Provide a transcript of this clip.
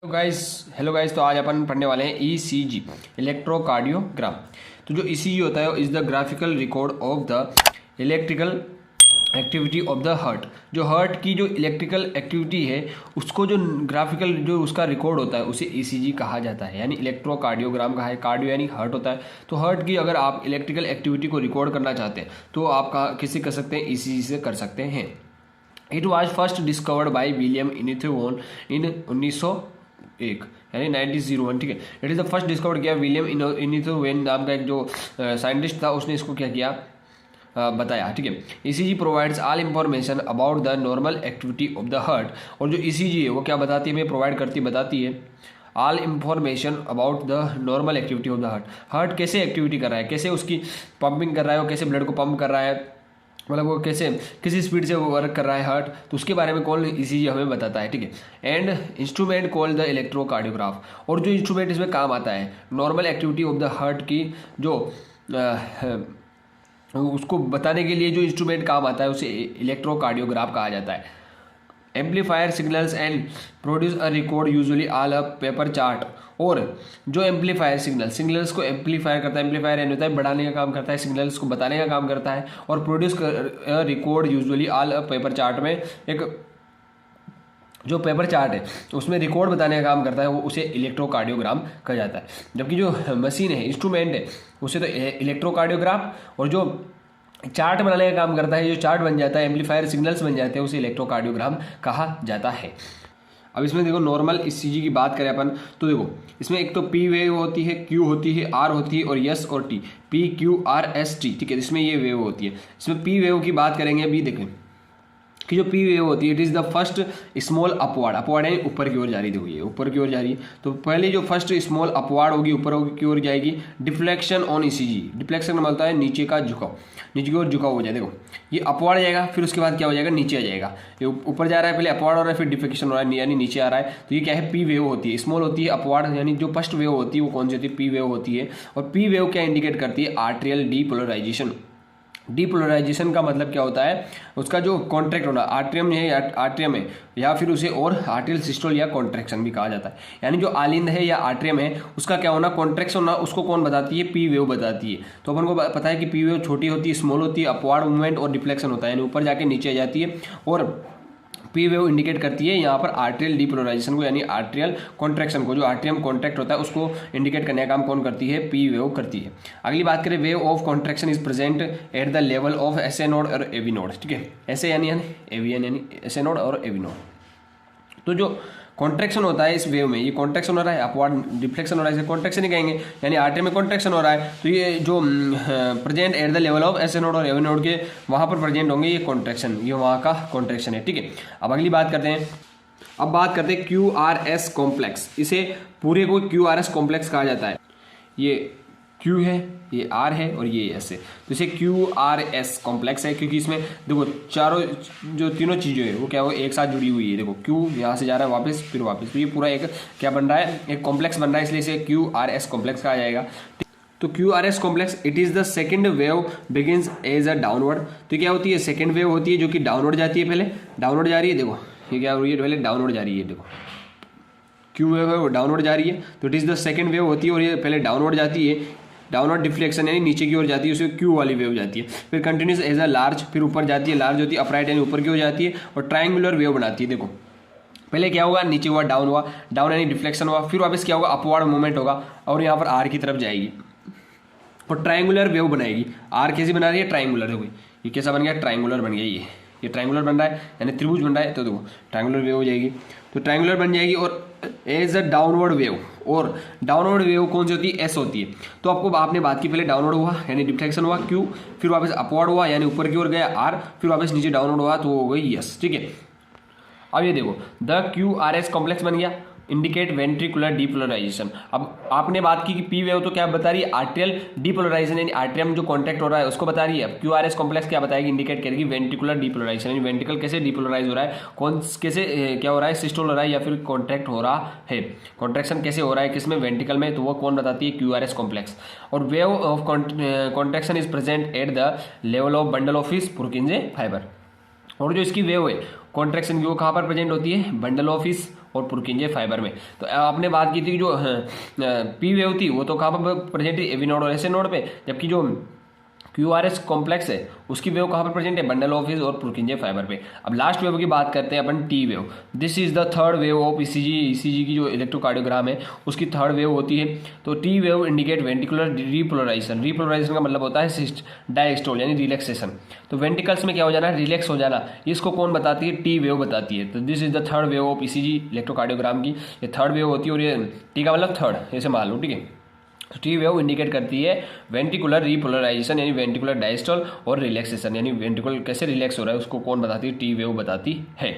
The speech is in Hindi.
हेलो गाइस, तो आज अपन पढ़ने वाले हैं ईसीजी, इलेक्ट्रोकार्डियोग्राम। तो जो ईसीजी होता है is the graphical record of the electrical activity of the heart. जो हार्ट की जो इलेक्ट्रिकल एक्टिविटी है उसको जो ग्राफिकल जो उसका रिकॉर्ड होता है उसे ईसीजी कहा जाता है, यानी इलेक्ट्रोकार्डियोग्राम कहा है। कार्डियो यानी हार्ट होता है, तो हार्ट की अगर आप इलेक्ट्रिकल एक्टिविटी को रिकॉर्ड करना चाहते हैं तो आप किसी कर सकते हैं, ईसीजी से कर सकते हैं। It was first discovered by William Einthoven in 1901 यानी 1901। ठीक है, it is the first discovered किया विलियम इनिथोवन नाम का एक जो साइंटिस्ट था, उसने इसको क्या किया, बताया। ठीक है, ECG provides all information about the normal activity of the heart. और जो ईसीजी है वो क्या बताती है, हमें प्रोवाइड करती बताती है all information about the normal activity of the heart. Heart कैसे एक्टिविटी कर रहा है, कैसे उसकी पंपिंग कर रहा है, वो कैसे ब्लड को पंप कर रहा है, मतलब वो कैसे किसी स्पीड से वो वर्क कर रहा है हार्ट, तो उसके बारे में कौन ईसीजी हमें बताता है। ठीक है, and instrument called the electrocardiograph. और जो इंस्ट्रूमेंट इसमें काम आता है normal activity of the heart की जो उसको बताने के लिए जो इंस्ट्रूमेंट काम आता है उसे इलेक्ट्रोकार्डियोग्राफ कहा जाता है। Amplifier signals and produce a record usually all a paper chart. और जो एम्पलीफायर सिग्नल्स को एम्पलीफायर करता है, एम्पलीफायर यानी होता है बढ़ाने का काम करता है, सिग्नल्स को बताने का काम करता है, और produce record usually all a paper chart में एक जो पेपर चार्ट है उसमें रिकॉर्ड बताने का काम करता है, वो उसे इलेक्ट्रोकार्डियोग्राम कहा जाता है। जबकि जो मशीन है, इंस्ट्रूमेंट है, उसे तो इलेक्ट्रोकार्डियोग्राफ, और जो चार्ट बनाने का काम करता है, जो चार्ट बन जाता है, एम्पलीफायर सिग्नल्स बन जाते हैं, उसे इलेक्ट्रोकार्डियोग्राम कहा जाता है। अब इसमें देखो नॉर्मल ईसीजी की बात करें अपन तो देखो इसमें एक तो पी वेव होती है, क्यू होती है, आर होती है, और एस और T, P Q R S T. ठीक है, इसमें ये वेव होती है। इसमें पी वेव की बात करेंगे अभी, देखें कि जो पी वेव होती है it is the first small upward यानी ऊपर की ओर जा रही। देखो ये ऊपर की ओर जा रही है, तो पहले जो फर्स्ट स्मॉल अपवार्ड होगी, ऊपर की ओर जाएगी। डिफ्लेक्शन ऑन ईसीजी, डिफ्लेक्शन का मतलब है नीचे का झुकाव, नीचे की ओर झुकाव हो जाए। देखो ये अपवार्ड जाएगा, फिर उसके बाद क्या हो जाएगा, नीचे आ जाएगा। ये ऊपर जा रहा है, पहले अपवार्ड हो रहा है, फिर डिफ्लेक्शन हो रहा है यानी नीचे आ रहा है। तो ये क्या है, पी वेव होती है, स्मॉल होती है, अपवार्ड यानी जो फर्स्ट वेव होती है वो कौन सी होती है, पी वेव होती है। और पी वेव क्या इंडिकेट करती है, आर्टेरियल डीपोलराइजेशन। डीपोलराइजेशन का मतलब क्या होता है, उसका जो कॉन्ट्रैक्ट होना, आर्ट्रियम है या आर्ट्रियम है, या फिर उसे और आर्टेरियल सिस्टोल या कॉन्ट्रैक्शन भी कहा जाता है। यानी जो आलिंद है या आर्ट्रियम है उसका क्या होना, कॉन्ट्रैक्शन होना, उसको कौन बताती है, पी वेव बताती है। तो अपन को पता है कि पी वेव छोटी होती है, स्मॉल होती है, अपवार्ड मूवमेंट और डिफ्लेक्शन होता है, यानी ऊपर जाके नीचे आ जाती है। और पी वेव इंडिकेट करती है यहाँ पर आर्टेरियल डीपोलराइजेशन को, यानी आर्टेरियल कॉन्ट्रैक्शन को। जो आर्ट्रियम कॉन्ट्रैक्ट होता है उसको इंडिकेट करने का काम कौन करती है, पी वेव करती है। अगली बात करें, wave of contraction is present at the level of S A node और ए वी नोड। ठीक है, ऐसे यानी एवीएन यानी एस ए नोड और ए वी नोड। तो जो कॉन्ट्रैक्शन होता है इस वेव में, ये कॉन्ट्रैक्शन हो रहा है, अपवार्ड डिफ्लेक्शन हो रहा है, इसे कॉन्ट्रैक्शन ही कहेंगे, यानी आर्टेरियल में कॉन्ट्रैक्शन हो रहा है। तो ये जो present at the level of S A node और ए वी नोड के वहाँ पर प्रेजेंट होंगे ये कॉन्ट्रैक्शन, ये वहाँ का कॉन्ट्रैक्शन है। ठीक है, अब अगली बात करते हैं, अब बात करते हैं क्यू आर एस कॉम्प्लेक्स। इसे पूरे को क्यू आर एस कॉम्प्लेक्स कहा जाता है। ये क्यू है, ये आर है और ये एस है, तो इसे क्यू आर एस कॉम्प्लेक्स है, क्योंकि इसमें देखो चारों जो तीनों चीज़ें हैं वो क्या हो एक साथ जुड़ी हुई है। देखो क्यू यहाँ से जा रहा है वापस, फिर वापस, तो ये पूरा एक क्या बन रहा है, एक कॉम्प्लेक्स बन रहा है, इसलिए इसे क्यू आर एस कॉम्प्लेक्स कहा जाएगा। तो Q R S complex it is the second wave begins as a downward. तो क्या होती है, सेकेंड वेव होती है जो कि डाउनवर्ड जाती है, पहले डाउनवर्ड जा रही है। देखो ये क्या हो रही है, पहले डाउनवर्ड जा रही है, देखो क्यू वेव है वो डाउनवर्ड जा रही है, तो it is the second wave होती है, और ये पहले डाउनवर्ड जाती है, डाउनवर्ड डिफ्लेक्शन यानी नीचे की ओर जाती है, उसे क्यू वाली वेव जाती है। फिर कंटिन्यूस एज अ लार्ज, फिर ऊपर जाती है, लार्ज होती है, अपराइट यानी ऊपर की ओर जाती है, और ट्रायंगुलर वेव बनाती है। देखो पहले क्या होगा, नीचे हुआ, डाउन यानी डिफ्लेक्शन हुआ, फिर वापस क्या होगा, अपवार्ड मूवमेंट होगा, और यहाँ पर आर की तरफ जाएगी और ट्रायंगुलर वेव बनाएगी। आर कैसी बना रही है, ट्रायंगुलर। देखो ये कैसा बन गया, ट्रायंगुलर बन गया, ये ट्रायंगुलर बन रहा है यानी त्रिभुज बन रहा है, तो देखो ट्रायंगुलर वेव हो जाएगी, तो ट्रायंगुलर बन जाएगी। और एज अ डाउनवर्ड वेव, और डाउनवर्ड वेव कौन सी होती है, एस होती है। तो आपको आपने बात की, पहले डाउनवर्ड हुआ यानी डिफ्लेक्शन हुआ क्यू, फिर वापस अपवर्ड हुआ यानी ऊपर की ओर गया आर, फिर वापस नीचे डाउनवर्ड हुआ तो हो गई एस। ठीक है, अब ये देखो the Q R S complex बन गया, इंडिकेट वेंट्रिकुलर डीपोलराइजेशन। अब आपने बात की कि पी वेव तो क्या बता रही है, आर्टेरियल डीपोलराइजेशन यानी आर्टेरियम जो कॉन्टैक्ट हो रहा है उसको बता रही है। अब क्यू आर एस कॉम्प्लेक्स क्या बताएगी, इंडिकेट करेगी वेंट्रिकुलर डीपोलराइजेशन, यानी वेंट्रिकल कैसे डीपोलराइज हो रहा है, कौन कैसे क्या हो रहा है, सिस्टोल हो रहा है या फिर कॉन्ट्रैक्ट हो रहा है, कॉन्ट्रैक्शन कैसे हो रहा है, किसमें, वेंट्रिकल में, तो वो कौन बताती है, क्यू आर एस कॉम्प्लेक्स। और wave of contraction is present at the level of bundle of his पुरकिंजे fibre. और जो इसकी वेव है कॉन्ट्रैक्शन की वो कहाँ पर प्रेजेंट होती है, बंडल ऑफ हिस और पुरकिंजे फाइबर में। तो आपने बात की थी कि जो पी वेव थी वो तो कहाँ पर प्रेजेंट है, एवी नोड और एसए नोड पे, जबकि जो क्यूआरएस कॉम्प्लेक्स है उसकी वेव कहाँ पर प्रेजेंट है, बंडल ऑफ हिज और पुरकिंजे फाइबर पे। अब लास्ट वेव की बात करते हैं अपन, T wave. This is the third wave of ECG. ECG की जो इलेक्ट्रोकार्डियोग्राम है उसकी थर्ड वेव होती है। तो T wave indicate ventricular repolarisation. Repolarisation का मतलब होता है सिस्ट डायस्टोल यानी रिलैक्सेशन। तो वेंटिकल्स में क्या हो जाना, रिलैक्स हो जाना, इसको कौन बताती है, टी वेव बताती है। तो this is the third wave of ECG electrocardiogram की, ये थर्ड वेव होती है और ये टी का मतलब थर्ड, ऐसे मान लो, ठीक है। टी वेव इंडिकेट करती है वेंटिकुलर रीपोलराइजेशन यानी वेंटिकुलर डायस्टोल और रिलैक्सेशन यानी वेंटिकुलर कैसे रिलैक्स हो रहा है उसको कौन बताती है, टी वेव बताती है।